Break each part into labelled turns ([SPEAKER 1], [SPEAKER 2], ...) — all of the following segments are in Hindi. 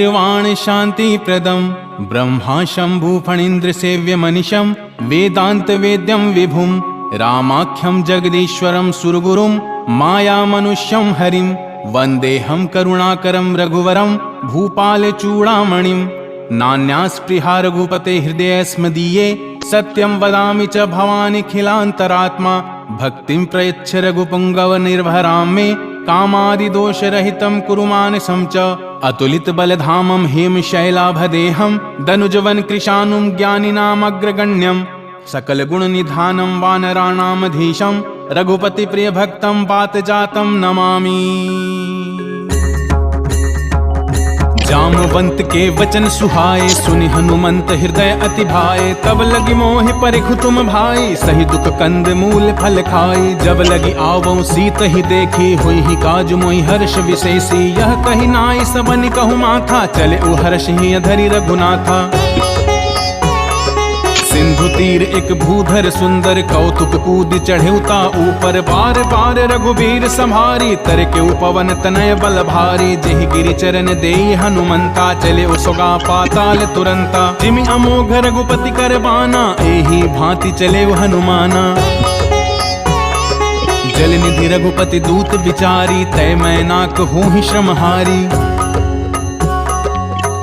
[SPEAKER 1] निर्वाण शांति प्रदम ब्रह्मा शंभु फणीन्द्र सेव्य मनीषम वेदांत वेद्यम विभुम रामाख्यम जगदीश्वरम सुरगुरुम माया मनुष्यम हरिम वंदेहम करुणाकरम रघुवरम भूपाल चूड़ामणिम नान्यास्पृहा रघुपते हृदय स्मदीये सत्यम वदामि च भवानि खिलांतरात्मा भक्तिं प्रयच्छ रघुपुंगव निर्भरां मे कामादिदोष रहितं कुरु मानसं च अतुलित बलधामं हेम शैलाभदेहं दनुजवन कृशानुं ज्ञानिनामग्रगण्यं सकल गुण निधानं वानराणामधीशं रघुपति प्रिय भक्तं पातजातं नमामि। जामवंत के वचन सुहाए सुनि हनुमंत हृदय अति भाए तब लगी मोहि परिखु तुम भाई सही दुख कंद मूल फल खाई जब लगी आवों सीत ही देखी हुई ही काज मोहि हर्ष विशेषी यह कही नाई सबनि कहु माथा चले उ हर्ष ही अधरि रघुनाथा सिंधु तीर एक भूधर सुंदर कौतुक कूद चढ़ेउता ऊपर बार बार रघुबीर संभारी तर के उपवन तनय बल भारी जेहि गिरि चरण देई हनुमंता चले उसगा पाताल तुरंता जिमि अमोघ रघुपति कर बाना एही भांति चले हनुमाना जल निधि रघुपति दूत विचारी तय मैनाक हूँ ही श्रमहारी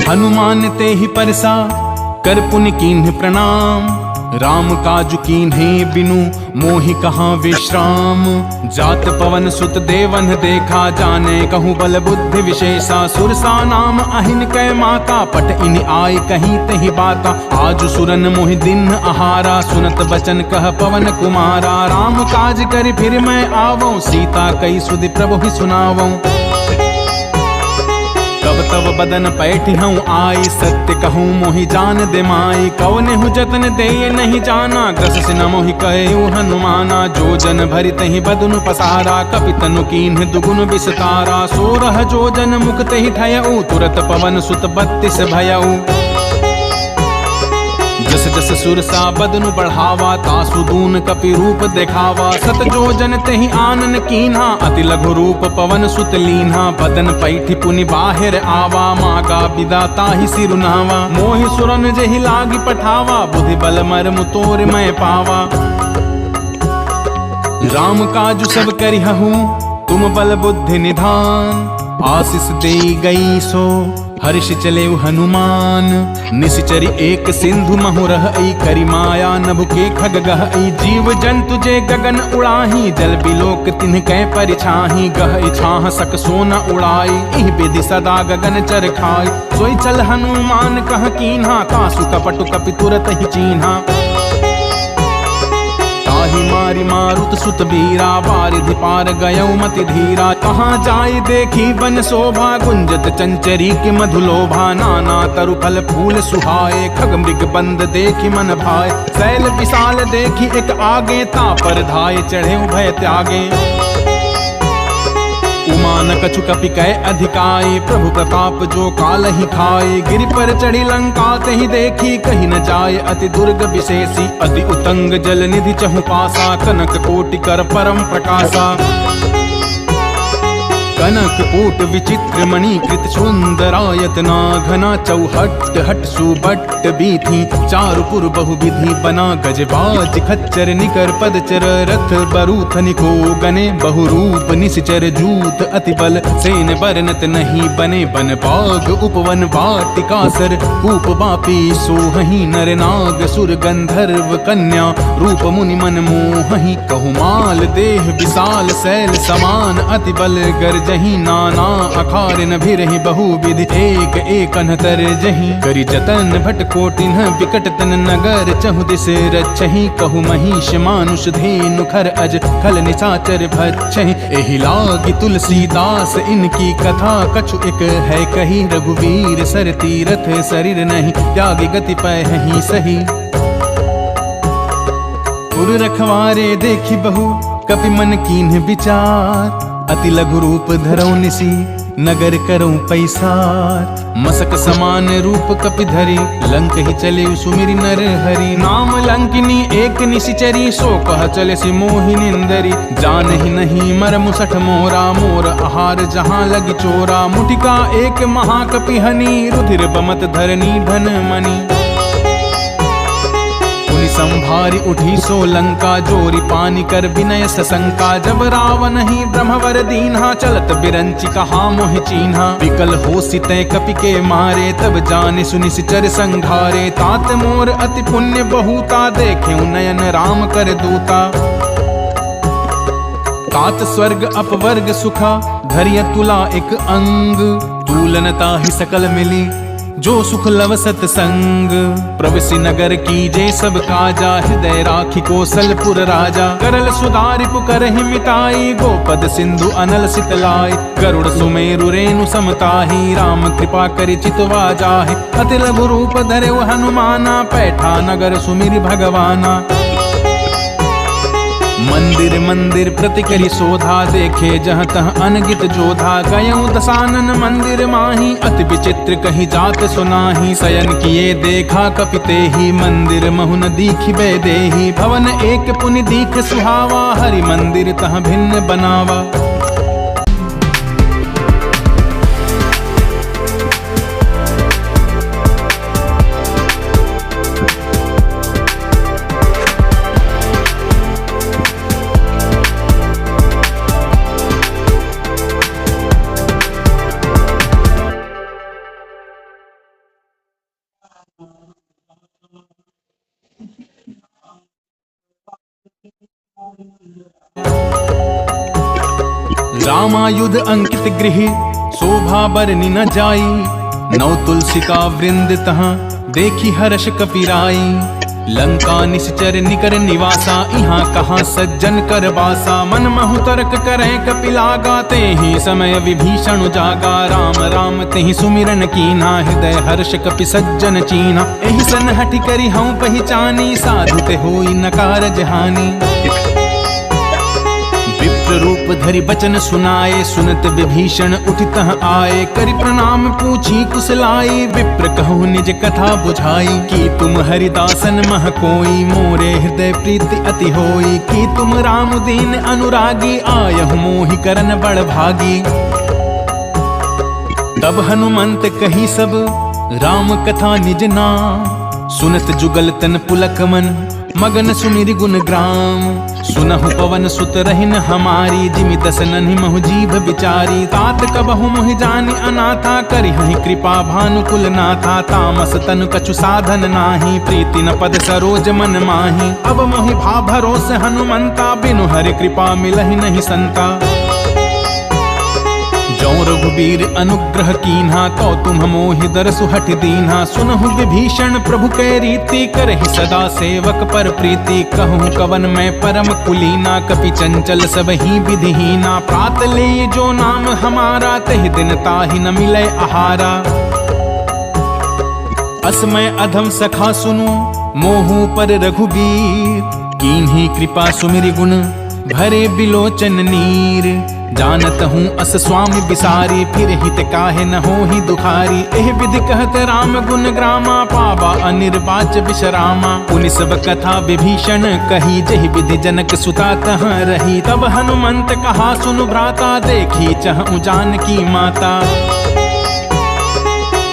[SPEAKER 1] हनुमान ते ही परसा कर पुनि कीन्ह प्रणाम राम काजु कीन्हे बिनु मोहि कहाँ विश्राम जात पवन सुत देवन देखा जाने कहूँ बल बुद्धि विशेषा सुरसा नाम अहिन कै माता पट इन आय कहीं तही बाता आज सुरन मोहि दिन आहारा सुनत बचन कह पवन कुमारा राम काज कर फिर मैं आवऊं सीता कई सुधि प्रभु ही सुनावऊं तब तब बदन पैठी हूँ आई सत्य कहूँ मोहि जान दे माई कौने हूँ जतन दे नहीं जाना ग्रस से न मोहि कहे हनुमाना जो जन भरि तहि बदनु पसारा कपितनु कीन्ह दुगुन विस्तारा 16 जो जन मुख तहि ठयऊ तुरत पवन सुत 32 भयऊ जस जस सुरसा बदनु बढ़ावा तासु दून कपि रूप देखावा सत जो जन तेहि आनन कीन्हा अति लघु रूप पवन सुत लीन्हा बदन पैठी पुनि बाहिर आवा मागा बिदा ताहि सिरुनावा मोहि सुरन जेहि लागी पठावा बुद्धि बल मर्म तोर मैं पावा राम काजु सब करिहु तुम बल बुद्धि निधान आशीष दे गई सो हर्ष चले हनुमान निश्चरी एक सिंधु महु रहई करी माया नभु के खग गहई जीव जंतु जे गगन उड़ाही जल बिलोक तिन्ह कै परिछाही गहई छाह सक सोना उड़ाई इह विधि सदा गगन चर खाई सोई चल हनुमान कह कीन्हा तासु कपटु कपि तुरत ही चीन्हा मारी मारुत सुत बीरा बारिधि पार गयौ मति धीरा कहाँ जाय देखी वन शोभा गुंजत चंचरी के मधुलोभा नाना तरु फल फूल सुहाए खग मृग बंद देखी मन भाए शैल विशाल देखी एक आगे तापर धाय चढ़े भय त्यागे उमान कछु कपि कै अधिकाई प्रभु प्रताप जो काल ही खाए गिरि पर चढ़ी लंका तहि देखी कहीं न जाय अति दुर्ग विशेषी अति उतंग जल निधि चहु पासा कनक कोटि कर परम प्रकाशा कनक कोट विचित्र मणि कृत सुंदरायतना घना चौहट हट सुबट बीथी चारुपुर बहुविधि बना गजबाज खच्चर निकर पदचर रथ बरूथ निको गने बहुरूप निश्चर जूत अति बल सेन बरनत नहीं बने बन बाग उपवन वाटिकासर कूप बापी सोहही नर नाग सुर गंधर्व कन्या रूप मुनि मन मोहही कहुमाल देह विशाल शैल समान अति बल गर्ज जही नाना अखारिन भिरहि बहुविधि एक एक अनतर जही करी जतन भट कोटिन विकट तन नगर चहु दिस रच्छहि कहु महिष मानुष धेनु खर अज खल निशाचर भच्छहि एहि लागी तुलसीदास इनकी कथा कछु एक है कही रघुवीर सर तीरथ शरीर नहीं त्यागी गति पहि सही पुर रखवारे देखी बहु कपि मन कीन्ह विचार अति लघु रूप धरौ निसी नगर करूं पैसार। मसक समान रूप कपि धरी लंक ही चले सुमिरि नर हरि। नाम लंकिनी एक निशिचरी सो कह चले सि मोहि निंदरी। जान ही नहीं मर मुसठ मोरा मोर आहार जहां लगी चोरा। मुठिका एक महाकपि हनी रुधिर बमत धरनी धन मणि। संभारी उठी सो लंका जोरी पानी कर विनय सशंका। जब रावण ही ब्रह्मवर दीन्हा चलत बिरंची कहा मोहि चीन्हा। विकल हो सितै कपि के मारे तब जाने सुनि सिचर संघारे। तात मोर अति पुण्य बहुता देखे नयन राम कर दूता। तात स्वर्ग अपवर्ग सुखा धरिय तुला एक अंग। तुलनता ही सकल मिली जो सुख लव सतसंग। प्रविशि नगर कीजे सब काजा हृदय राखी कौशलपुर राजा। करल सुधारि पुकरहि मिटाई गोपद सिंधु अनल सितलाई। गरुड़ सुमेरु रेणु समताहि राम कृपा करि चितवा जाहि। अति लघु रूप धरेउ हनुमाना पैठा नगर सुमिरि भगवाना। मंदिर मंदिर प्रति करी शोधा देखे जहाँ तह अनगित जोधा। गयऊँ दसानन मंदिर माही अति विचित्र कही जात सुनाही। शयन किए देखा कपिते ही मंदिर महुन दीखि देही। भवन एक पुनि दीख सुहावा हरि मंदिर तह भिन्न बनावा। रामायुध अंकित गृह शोभा बरनि न जाई। नौ तुलसी का वृंद तहाँ देखी हर्ष कपिराई। लंका निश्चर निकर निवासा यहाँ कहाँ सज्जन कर बासा। मन महु तर्क करें कपिलागा ते ही समय विभीषण जागा। राम राम ते ही सुमिरन कीन्हा हृदय हर्ष कपि सज्जन चीन्हा। एहि सन हठि करी हऊँ पहचानी साधु ते होई न कारज हानि। विप्र रूप धरि बचन सुनाए सुनत विभीषण उठितः आए। करि प्रणाम पूछी कुशलाई विप्र कहूँ निज कथा बुझाई। कि तुम हरिदासन मह कोई मोरे हृदय प्रीति अति होई। कि तुम राम दीन अनुरागी आयहु मोहि करन बड़ भागी। तब हनुमंत कही सब राम कथा निज नाम। सुनत जुगल तन पुलक मन मगन सुमिरि गुण ग्राम। सुनहु पवन सुत रहिन हमारी जिमि दस नन्हि महु जीभ बिचारी। तात कबहु मोहि जानि अनाथा करिहहि कृपा भानुकुल नाथा। तामस तनु कछु साधन नाही प्रीति न पद सरोज मन माही। अब मोहि भा भरोस हनुमंता बिनु हरि कृपा मिलहि नहीं संता। जो रघुबीर अनुग्रह कीन्हा तो तुम मोहि दरसु हठ दीन्हा। सुनहु विभीषण प्रभु कै रीति करहि सदा सेवक पर प्रीति। कहूँ कवन मैं परम कुलीना कपि चंचल सब ही विधिहीना। प्रात ले जो नाम हमारा तहि दिन ताहि न मिले आहारा। असमय अधम सखा सुनु मोहु पर रघुबीर। कीन्ही कृपा सुमिरि गुण भरे बिलोचन नीर। जानत हूँ अस स्वामी बिसारी फिर हित काहे न हो ही दुखारी। एह विधि कहत राम गुण ग्रामा पावा अनिर्वाच विश्रामा। पुनि सब कथा विभीषण कही जहि विधि जनक सुता तहाँ रही। तब हनुमंत कहा सुनु भ्राता देखी चहु जानकी माता।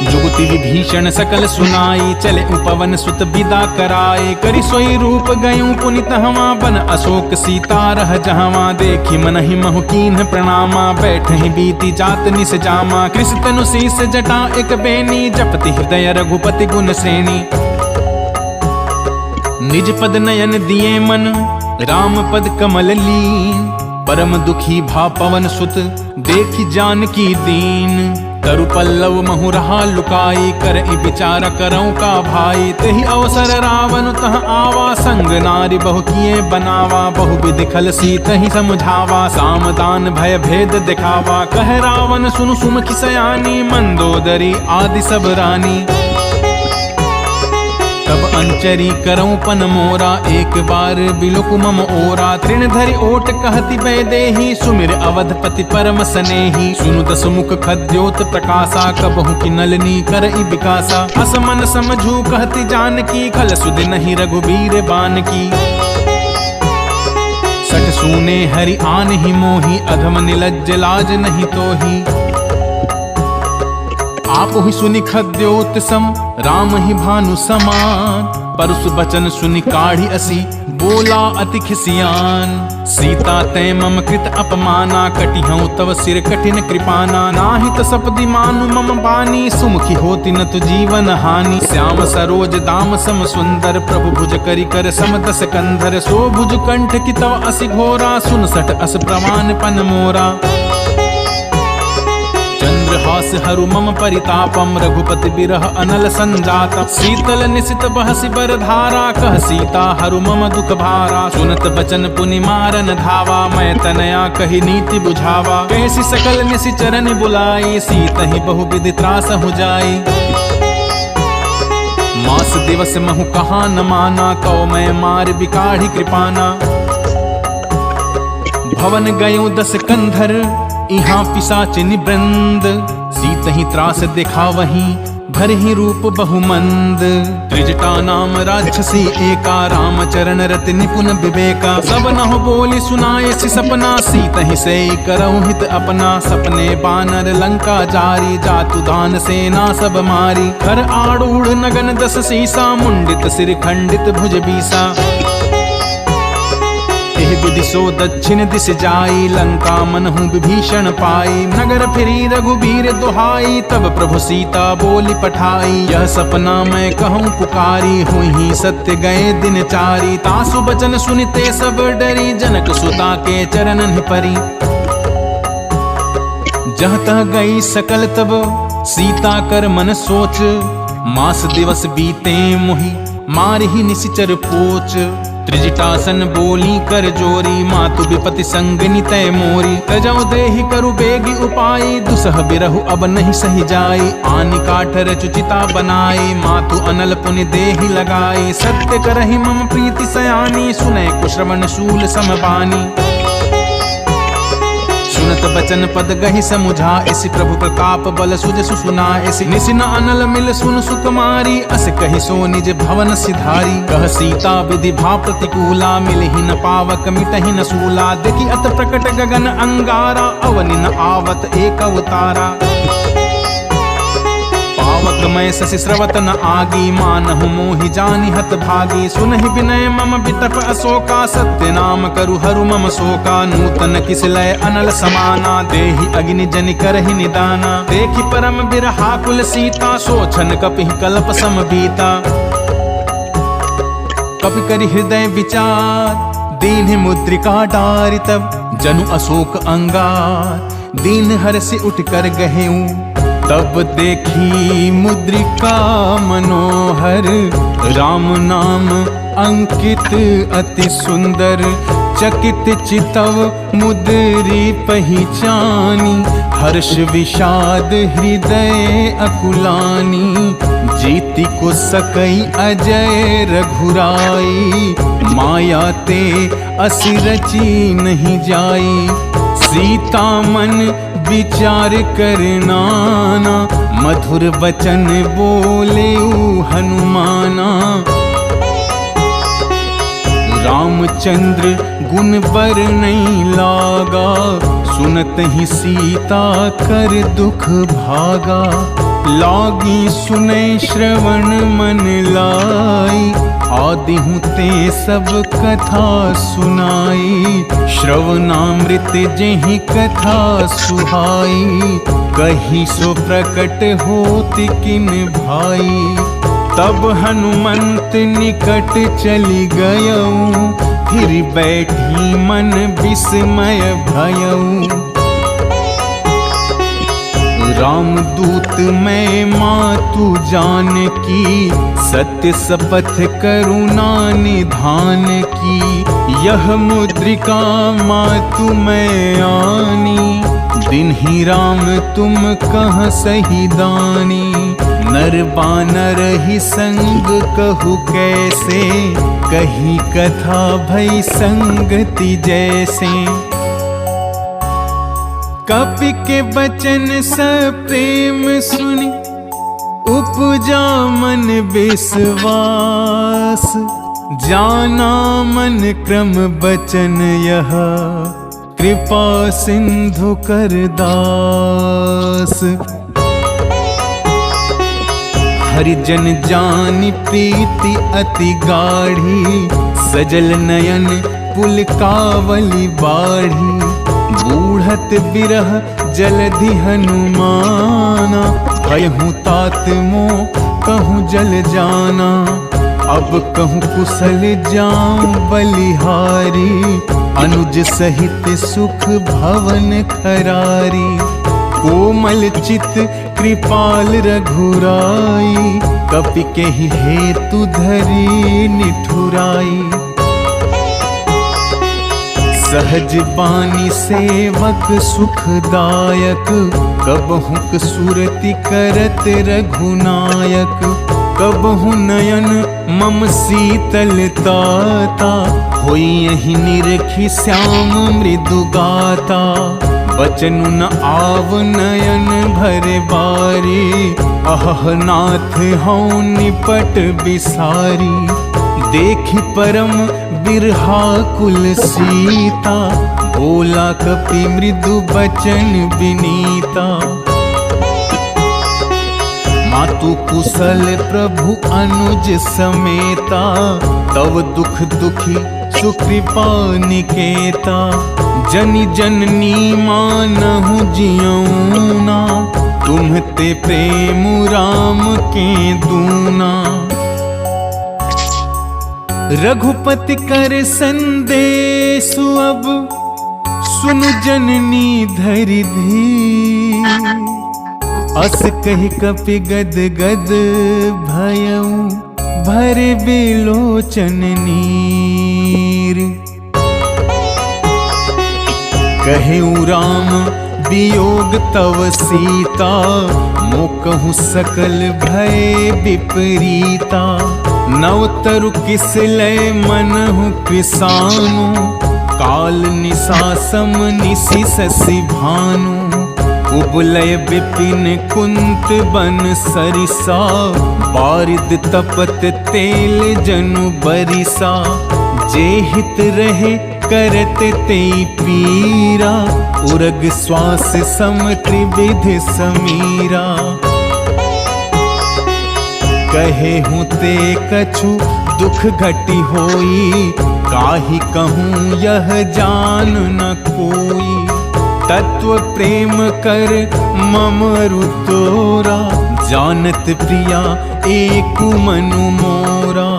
[SPEAKER 1] जुगति विभीषण सकल सुनाई चले उपवन सुत विदा कराए। करि सोई रूप गयूं पुनित हवा बन अशोक सीता रह जहवा। देखी मनहि महु कीन्ह प्रणामा बैठहि बीती जात निस जामा। कृष तनु शीस जटा एक बेनी जपति हृदय रघुपति गुण श्रेणी। निज पद नयन दिए मन राम पद कमल लीन। परम दुखी भा पवन सुत देखी जानकी दीन। तरु पल्लव महु रहा लुकाई कर विचार करऊं का भाई। तेहि अवसर रावण तह आवा संग नारी बहु किए बनावा। बहु विधि खल सीत ही समझावा सामदान भय भेद दिखावा। कह रावण सुनु सुमुखी सयानी मंदोदरी आदि सब रानी। तब निशांचरी करऊं पन मोरा, एक बार बिलुक मम ओरा। तृण धरि ओट कहति वैदेही, सुमिर अवधपति परम सनेही। सुनु दस मुख खद्योत प्रकाशा, कबहु की नलनी करई विकासा। असमन समझू कहति जानकी, खल सुधि नहीं रघुबीर बान की। सठ सूने हरि आन ही मोही, अधम निलज्ज लाज नहीं तोही। आप ही सुनि खद्योत सम, राम ही भानु समान। परसु बचन सुनि काढ़ी असी, बोला अति खिसियान। सीता तै मम कृत अपमाना, कटिहऊँ तव सिर कठिन कृपाना। नाहि त सपदि मानु मम बानी, सुमुखी होती न तु जीवन हानि। श्याम सरोज दाम सम सुंदर, प्रभु भुज करि कर सम दस कंधर। सो भुज कंठ की तव असि घोरा, सुन सठ अस प्रमाण पन मोरा। चंद्रहास हरु मम परितापम, रघुपति बिरह अनल संजातम। शीतल निशित बहसि बर धारा, कह सीता हरु मम दुख भारा। सुनत बचन पुनि मारन धावा, मैं तनया कही नीति बुझावा। कैसी सकल निशि चरण बुलाई, सीत ही बहु विधि त्रास हो जाई। मास दिवस महु कहा न माना, कौ मैं मार बिकाढ़ी कृपाना। भवन गयो दस कंधर, इहाँ पिशाच निवृंद। सीत ही त्रास देखा वहीं, भर ही रूप बहुमंद। त्रिजटा नाम राक्षसी एका, राम चरण रति निपुण विवेका। सब नह बोली सुनाए सि सपना, सीत ही से करऊं हित अपना। सपने बानर लंका जारी, जातु दान सेना सब मारी। कर आड़ूढ़ नगन दस सीसा, मुंडित सिर खंडित भुज बीसा। विधि सो दक्षिण दिश जाई, लंका मनहु विभीषण पाई। नगर फिरी रघुबीर दुहाई, तब प्रभु सीता बोली पठाई। यह सपना मैं कहूँ पुकारी, हुई ही सत्य गए दिन चारी। तासु बचन सुनिते सब डरी, जनक सुता के चरणन परी। जह तह गई सकल तब सीता कर मन सोच। मास दिवस बीते मोहि, मार ही निशिचर पोच। त्रिजटासन बोली कर जोरी, मातु विपति संगनि तय मोरी। तजौ देहि करु बेगी उपाई, दुसह बिरहु अब नहीं सही जाई। आनि काठर चुचिता बनाई, मातु अनल पुनि देहि लगाई। सत्य करहि मम प्रीति सयानी, सुनै कुश्रवण शूल समबानी। सुनत बचन पद गहि समुझा, इसी प्रभु प्रताप बल सुज सुना। इसी निसिन अनल मिल सुन सुकुमारी, अस कहि सो निज भवन सिधारी। कह सीता विधि भा प्रतिकूला, मिलहि न पावक मिटहि न सूला। देखि अत प्रकट गगन अंगारा, अवनि न आवत एक अवतारा। पावक मैं शशि स्रवत न आगी, मानहु मोहि जानि हत भागी। सुनहि विनय मम बिटप अशोका, सत्य नाम करु हरु मम शोका। नूतन किस लय अनल समाना, देहि अग्नि जनि करहि निदाना। देखि परम बिरहाकुल सीता, सोचन कपिहि कल्प सम बीता। कपि करि हृदय विचार, दीन मुद्रिका डारि। तब जनु अशोक अंगार, दीन हर्षि उठ कर गहेऊ। तब देखी मुद्रिका मनोहर, राम नाम अंकित अति सुंदर। चकित चितव मुद्री पहिचानी, हर्ष विषाद हृदय अकुलानी। जीति को सकई अजय रघुराई, माया ते असि रची नहीं जाई। सीता मन विचार करनाना, मधुर वचन बोले हनुमाना। रामचंद्र गुण बर नहीं लागा, सुनत ही सीता कर दुख भागा। लागी सुनै श्रवण मन लाई, आदि हूँ ते सब कथा सुनाई। श्रवणामृत जेहि कथा सुहाई, कही सो प्रकट होत किन भाई। तब हनुमंत निकट चली गयऊ, फिर बैठी मन विस्मय भयऊ। रामदूत मैं मातु जानकी, सत्य शपथ करुणा निधान की। यह मुद्रिका मातु मैं आनी, दिन ही राम तुम कह सही दानी। नर पर बानर ही संग कहु कैसे, कही कथा भई संगति जैसे। कपि के बचन सप्रेम सुनि, उपजा मन विश्वास। जाना मन क्रम बचन यह, कृपा सिंधु कर दास। हरिजन जानि प्रीति अति गाढ़ी, सजल नयन पुलकावली बाढ़ी। बूढ़त बिरह जलधि हनुमाना, भयहु तात मोह कहूँ जल जाना। अब कहूँ कुशल जाऊं बलिहारी, अनुज सहित सुख भवन खरारी। कोमल चित कृपाल रघुराई, कपि के ही हेतु धरी निठुराई। सहज बानी सेवक सुखदायक, कबहुक सुरति करत रघुनायक। कबहु नयन मम शीतलताता, होई यही निरखी श्याम मृदु गाता। बचनु न आव नयन भरे बारी, अह नाथ हऊँ निपट बिसारी। देखी परम बिरहा कुल सीता, बोला कपि मृदु बचन विनीता। मातु कुशल प्रभु अनुज समेता, तव दुख दुखी सुकृपा निकेता। जनि जननी मानहु जियौना, तुम्हते प्रेम राम के दूना। रघुपति कर संदेशु अब, सुनु जननी धरि धीर। अस कहि कपि गद गद भयउ, भरे बिलोचन नीर। कहु राम वियोग तव सीता, मोकहु सकल भय विपरीता। नवतरु किस लय मनहु कृसानु, काल निशा सम निशि शशि भानु। उबलय विपिन कुंत बन सरिसा, बारिद तपत तेल जनु बरिसा। जे हित रहे करत तेई पीरा, उरग श्वास सम त्रिविध समीरा। कहे हूँ ते कछु दुख घटी होई, काहि कहूँ यह जान न कोई। तत्व प्रेम कर ममरु तोरा, जानत प्रिया एक मनु मोरा।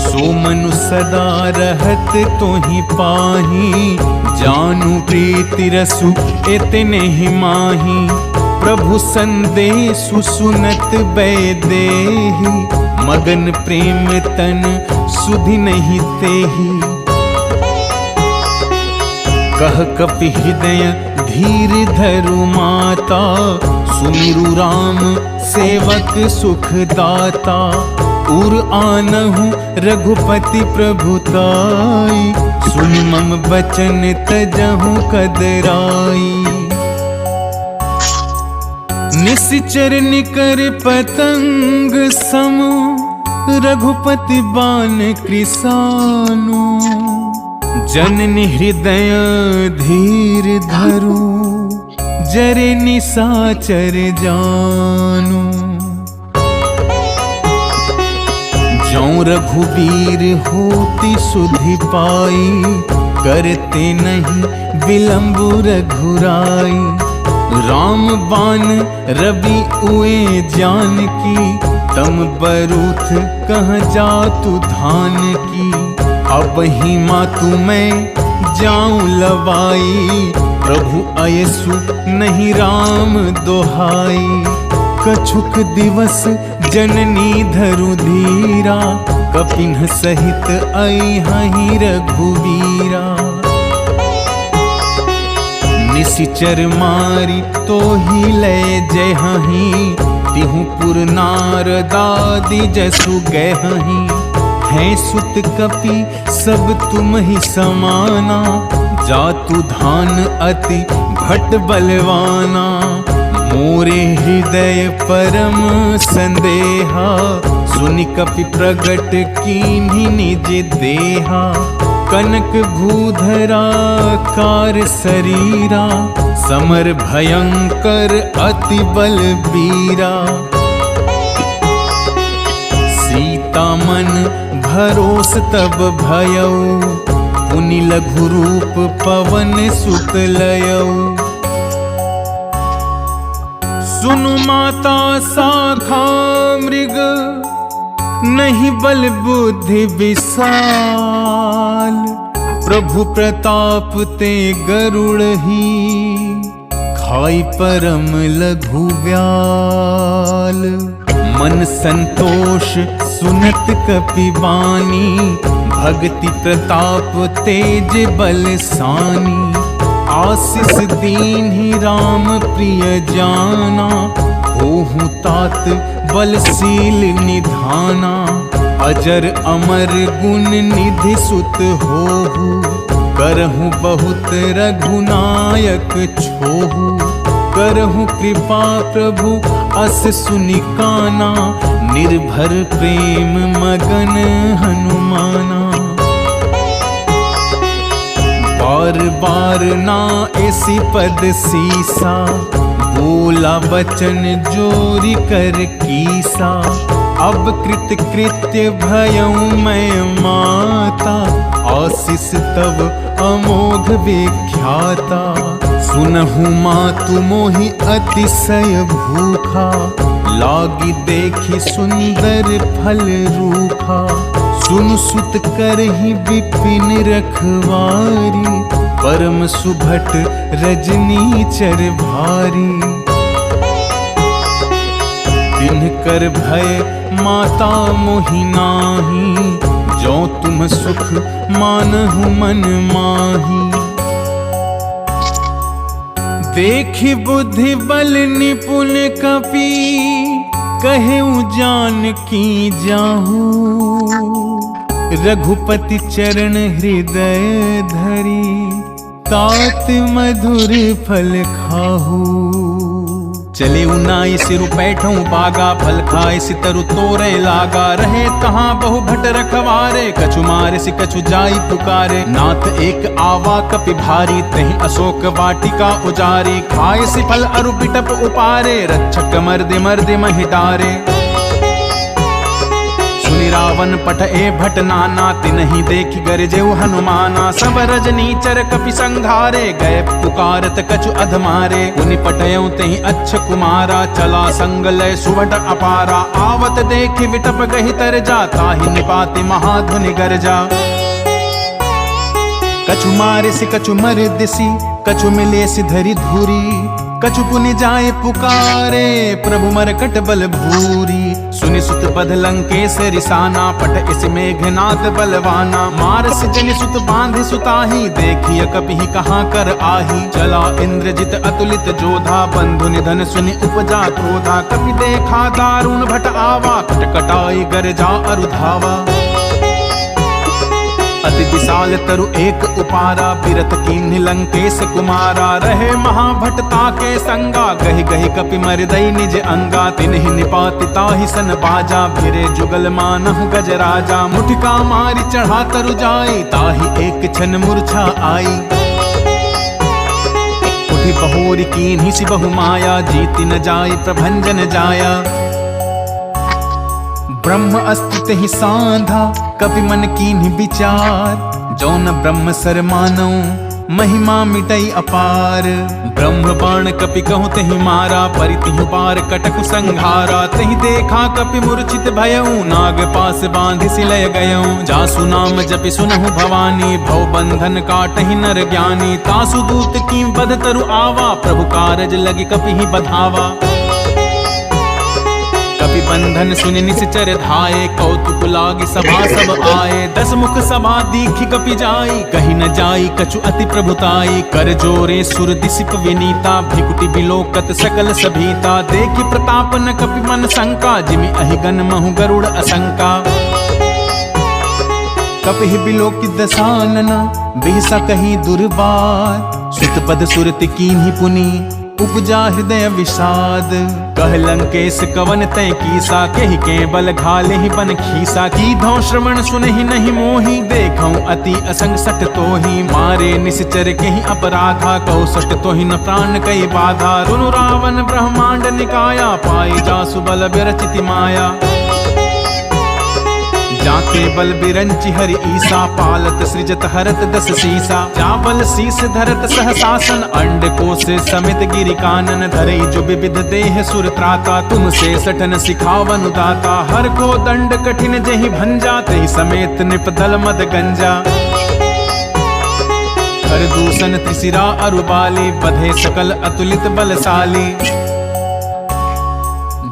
[SPEAKER 1] सो मनु सदा रहत तोहि पाही, जानू प्रीति रसु इतने ही माही। प्रभु संदेशु सुनत बैदेही, मगन प्रेम तन सुधि नहीं तेही। कह कपि हृदय धीर धरु माता, सुमिरु राम सेवक सुखदाता। उर आनहु रघुपति प्रभुताई, सुनि मम बचन तजहु कदराई। निश्चर निकर पतंग सम, रघुपति बान कृसानु। जननी हृदय धीर धरु, जरे निशाचर जानु। जौं रघुबीर होती सुधि पाई, करते नहीं विलंब रघुराई। राम बान रवि उए जानकी, तम बरूथ कहाँ जातु धान की। अब ही मातु मैं जाऊं लवाई, प्रभु अयसु नहीं राम दोहाई। कछुक दिवस जननी धरु धीरा, कपिन सहित आई हहीं रघुवीरा। निशिचर मारी तो ही ले जय हहीं, तिहुपुर नारदादि जसु गहहि, हैं सुत कपि सब तुम ही समाना, जातु धान अति भट बलवाना, मोरे हृदय परम संदेहा, सुनि कपि प्रगट कीन्हि निज देहा, कनक भूधरा कार शरीरा, समर भयंकर अति बलबीरा, सीता मन भरोस तब भयउ, पुनि लघु रूप पवन सुत लयउ, सुनु माता शाखा मृग, नहीं बल बुद्धि विशाल, प्रभु प्रताप ते गरुड़ ही, खाई परम लघु व्याल, मन संतोष सुनत कपि वाणी, भक्ति प्रताप तेज बल सानी, आशीष दीन्हि राम प्रिय जाना, होहु तात बलशील निधाना, अजर अमर गुण निधि सुत होहु, करहु बहुत रघुनायक छोहु, करहु कृपा प्रभु अस सुनि काना, निर्भर प्रेम मगन हनुमाना, बार बार ना ऐसी पद सीसा, बोला वचन जोरी कर कीसा, अब कृत कृत्य भयउ मैं माता, आशीष तब अमोघ विख्याता, सुनहु मातु मोहि अतिशय भूखा, लागी देखी सुंदर फल रूखा, सुन सुत करहि विपिन रखवारी, परम सुभट रजनी चर भारी, तिनकर भय माता मोहि नाही, जो तुम सुख मानहु मन माही, देखि बुद्धि बल निपुण कपि, कहेउ जानकी जाहू, रघुपति चरण हृदय धरी, तात मधुर फल खाहू, चले उनाई सिरु पैठों बागा, फल खाए सितरु तोरे लागा, रहे तहाँ बहु भट रखवारे, कछु मारे सि कछु जाई पुकारे, नाथ एक आवा कपि भारी, तहि अशोक वाटिका उजारी, खाए सि फल अरु बिटप उपारे, रक्षक मर्दे मर्दे महि डारे, सुनि रावण पठ ए भट नाना, तिनहि देखि गरजेउ हनुमाना, सब रजनीचर कपि संघारे, गए पुकारत कछु अधमारे, उनि पठयउ तेहि अच्छ कुमारा, चला संग लय सुभट अपारा, आवत देखि विटप गहि तरजा, ताहि निपाति महाध्वनि गरजा, कछु मारे सि कछु मर दिसि, कछु मिले सि धरि धूरी, कछु पुनि जाए पुकारे, प्रभु मरकट बल भूरी, सुनि सुत बध लंकेश रिसाना, पट इस मेघनाद बलवाना, मार सि जनि सुत बांधि सुताही, देखिय कपिहि कहाँ कर आही, चला इंद्रजित अतुलित जोधा, बंधु निधन सुनि उपजा क्रोधा, कपि देखा दारुण भट आवा, कटकटाई गरजा अरु धावा, अति विशाल तरु एक उपारा, बिरथ कीन्हि लंकेश कुमारा, रहे महाभटता के संगा, गहि गहि कपि मरदई निज अंगा, तिन्हि निपाति ताहि सन बाजा, फिरे जुगल मानहु गज राजा, मुठिका मारि चढ़ा तरु जाई, ताहि एक क्षण मूर्छा आई, उठि बहोरि कीन्हि सि बहु माया, जीति न जाई प्रभंजन जाया, ब्रह्म अस्तित्व ही साधा, कपि मन कीन्हि विचार, जौन ब्रह्म सर मानौ महिमा मिटई अपार, ब्रह्म बाण कपि कहु तहि मारा, परितिहु पार कटकु संघारा, तहि देखा कपि मूर्छित भयउ, नाग पास बांधि सिलय गयउ, जासु नाम जपि सुनहु भवानी, भव बंधन काटहि नर ज्ञानी, तासु दूत की बध तरु आवा, प्रभु कारज लगी कपि ही बधावा, कपि बंधन सुनि निश्चर धाये, कौतुक लागी सभा सब आए। 10 मुख सभा दीखि कपि जाई, कही न जाई कछु अति प्रभुताई। कर जोरे सुर दिसिप विनीता, भृकुटि बिलोकत सकल सभीता। देखि प्रताप न कपि मन शंका, जिमि अहिगन महु गरुड़ असंका। कपिहि बिलोकि दसानना, बिहसा कही दुर्बार। सुत पद सुरति कीन्हि पुनि, उपजा हृदय विषाद। कह लंकेश कवन तय कीसा, केहि के बल घाले ही बन खीसा। कीधौ श्रवण सुनहि नहीं मोहि, देखौ अति असंग सट तोहि। मारे निश्चर केहि अपराधा, कहो सट तोहि न प्राण कई बाधा। रुनु रावण ब्रह्मांड निकाया, पाई जासु बल विरचिति माया। जाके बल बिरंचि हरि ईसा, पालत सृजत हरत 10 सीसा। जाबल शीस धरत सहसासन, अंड कोसे समित गिरि कानन। धरई जो विविध देह सुर त्राता, तुमसे सठन सिखावन दाता। हर को दंड कठिन जेहि भंजा, तेहि समेत निपदल मद गंजा। हर दूषण त्रिशिरा अरुबाली, बधे सकल अतुलित बलशाली।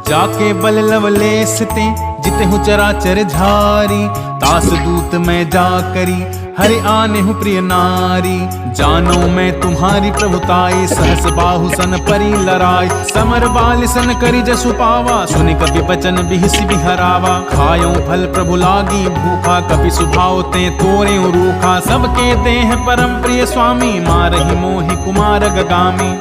[SPEAKER 1] जाके बल लवलेश ते, जितहु चराचर झारी। तास दूत मैं जा करी, हरि आने हूँ प्रिय नारी। जानो मैं तुम्हारी प्रभुताई, सहस बाहु सन परी लराई। समर बाल सन करी जसु पावा, सुनि कपि बचन बिहिसि बिहरावा। खायो फल प्रभु लागी भूखा, कपि सुभाव ते तोरे रूखा। सबके देह परम प्रिय स्वामी, मारहि मोहि कुमार गगामी।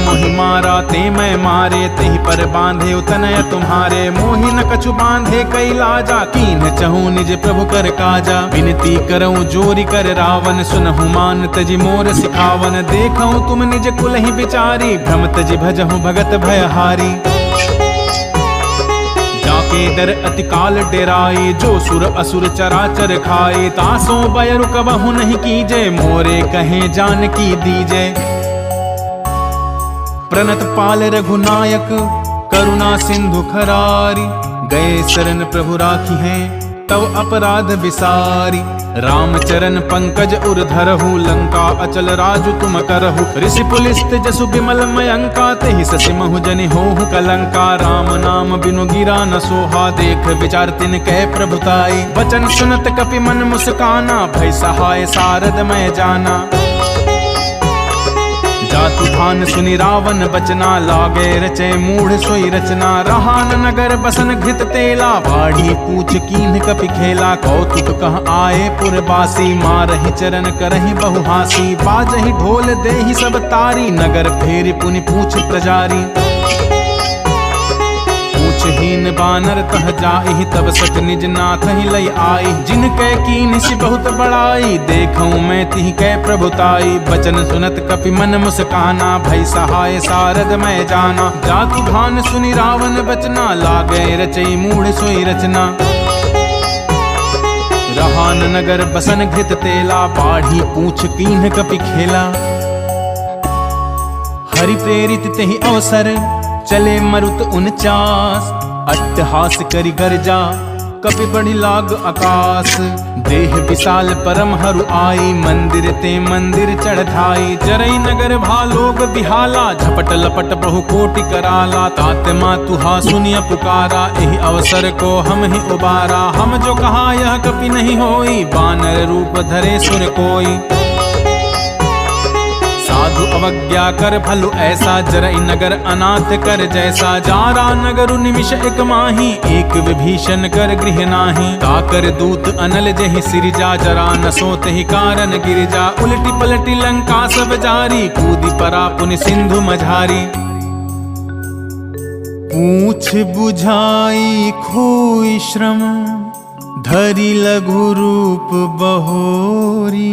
[SPEAKER 1] मोहि मारा ते मैं मारे, तेहि पर बांधे उतनय तुम्हारे। मोहि न कछु बांधे कई लाजा, कीन्ह चहु निज प्रभु कर काजा। विनती करऊं जोरी कर रावण, सुनहु मान तजि मोर सिखावन। देखऊं तुम निज कुल ही विचारी, भ्रम तजि भजहु भगत भयहारी। जाके डर अति काल डेराई, जो सुर असुर चराचर खाए। तासों बयरु कबहु नहीं कीजे, मोरे कहे जानकी दीजे। प्रणत पाल रघुनायक, करुणा सिंधु खरारी। गए शरण प्रभु राखी हैं, तव अपराध विसारी। रामचरण पंकज उर धरहु, लंका अचल राजु तुम करहु। ऋषि पुलिस्त जसु बिमल मयंका, तेहि ससि महु जनि होहु कलंका। राम नाम बिनु गिरा न सोहा, देख विचार तिन कै प्रभुताई। वचन सुनत कपि मन मुस्काना, भय सहाय सारद मैं जाना। जातु भान सुनि रावण बचना, लागे रचे मूढ़ सोई रचना। रहा न नगर बसन घृत तेला, बाढ़ी पूछ कीन्ह कपि खेला। कौतुक कह आए पुरबासी, मारहि चरण करहि बहुहासी। बाजहि ढोल देहि सब तारी, नगर फेरि पुनि पूछ प्रजारी। हीन बानर तह जाहि, तब सठ निज नाथ ही लई आई। जिनकै कीन्हि बहुत बड़ाई, देखऊं मैं तिहि कै प्रभुताई। बचन सुनत कपि मन मुस्काना, भय सहाय सारद मैं जाना। जातु भान सुनि रावण बचना, लागे रचई मूढ़ सोई रचना। रहा न नगर बसन घृत तेला, बाढ़ी पूछ कीन्ह कपि खेला। हरि प्रेरित तेहि अवसर, चले मरुत 49। अट्टहास करि गर्जा, कपि बढ़ि लाग आकाश। देह विशाल परम हरु आई, मंदिर ते मंदिर चढ़ाई। जरई नगर भालोग बिहाला, झपट लपट बहु कोटि कराला। तात मातुहा सुनिया पुकारा, एहि अवसर को हम ही उबारा। हम जो कहा यह कपि नहीं होई, बानर रूप धरे सुर कोई। साधु अवज्ञा कर भलु ऐसा, जरई नगर अनाथ कर जैसा। जारा नगरु निमिष एक माही, एक विभीषण कर गृह नाही। ताकर दूत अनल जहि सिरजा, जरा न सोत ही कारण गिरजा। उलटी पलटी लंका सब जारी, कूदी परा पुनि सिंधु मझारी। पूछ बुझाई खोई श्रम, धरि लघु रूप बहोरी।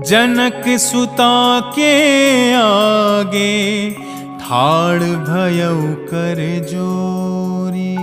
[SPEAKER 1] जनक सुता के आगे, ठाड़ भयउ कर जोरी।